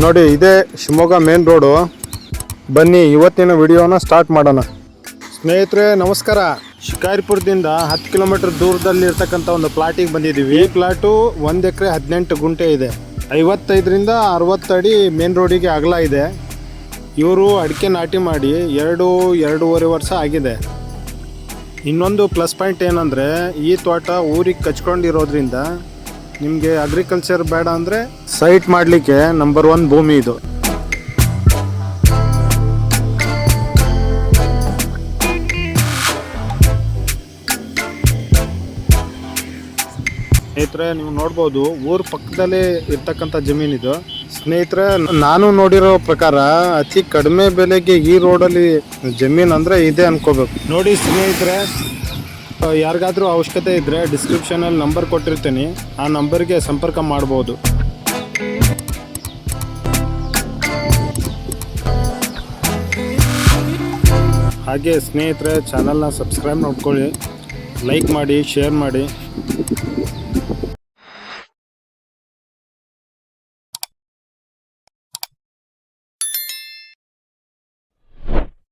ನೋಡಿ ಇದೇ Shivamogga main road. ಬನ್ನಿ ಇವತ್ತಿನ ವಿಡಿಯೋನ ಸ್ಟಾರ್ಟ್ ಮಾಡೋಣ. ಸ್ನೇಹಿತರೆ ನಮಸ್ಕಾರ. ಶಿಕಾರಿಪುರದಿಂದ 10 ಕಿಲೋಮೀಟರ್ ದೂರದಲ್ಲಿ ಇರ್ತಕ್ಕಂಥ ಒಂದು ಪ್ಲಾಟಿಗೆ ಬಂದಿದ್ದೀವಿ. ಈ ಪ್ಲಾಟು 1 ಎಕರೆ 18 ಗುಂಟೆ ಇದೆ. 55ರಿಂದ 60 ಅಡಿ ಮೇನ್ ರೋಡಿಗೆ ಅಗಲ ಇದೆ. ಇವರು ಅಡಿಕೆ ನಾಟಿ ಮಾಡಿ 2-2.5 ವರ್ಷ ಆಗಿದೆ. ಇನ್ನೊಂದು ಪ್ಲಸ್ ಪಾಯಿಂಟ್ ಏನಂದರೆ ಈ ತೋಟ ಊರಿಗೆ ಕಚ್ಕೊಂಡಿರೋದ್ರಿಂದ ನಿಮಗೆ ಅಗ್ರಿಕಲ್ಚರ್ ಬೇಡ ಅಂದರೆ ಸೈಟ್ ಮಾಡಲಿಕ್ಕೆ ನಂಬರ್ 1 ಭೂಮಿ ಇದು. ಸ್ನೇಹಿತರೆ ನೀವು ನೋಡ್ಬೋದು ಊರ ಪಕ್ಕದಲ್ಲೇ ಇರ್ತಕ್ಕಂಥ ಜಮೀನಿದು. ಸ್ನೇಹಿತರೆ ನಾನು ನೋಡಿರೋ ಪ್ರಕಾರ ಅತಿ ಕಡಿಮೆ ಬೆಲೆಗೆ ಈ ರೋಡಲ್ಲಿ ಜಮೀನು ಅಂದರೆ ಇದೆ ಅನ್ಕೋಬೇಕು. ನೋಡಿ ಸ್ನೇಹಿತರೆ, ಯಾರಿಗಾದ್ರೂ ಅವಶ್ಯಕತೆ ಇದ್ದರೆ ಡಿಸ್ಕ್ರಿಪ್ಷನಲ್ಲಿ ನಂಬರ್ ಕೊಟ್ಟಿರ್ತೀನಿ, ಆ ನಂಬರ್ಗೆ ಸಂಪರ್ಕ ಮಾಡ್ಬೋದು. ಹಾಗೆ ಸ್ನೇಹಿತರೆ ಚಾನಲ್ನ ಸಬ್ಸ್ಕ್ರೈಬ್ ಮಾಡ್ಕೊಳ್ಳಿ, ಲೈಕ್ ಮಾಡಿ, ಶೇರ್ ಮಾಡಿ.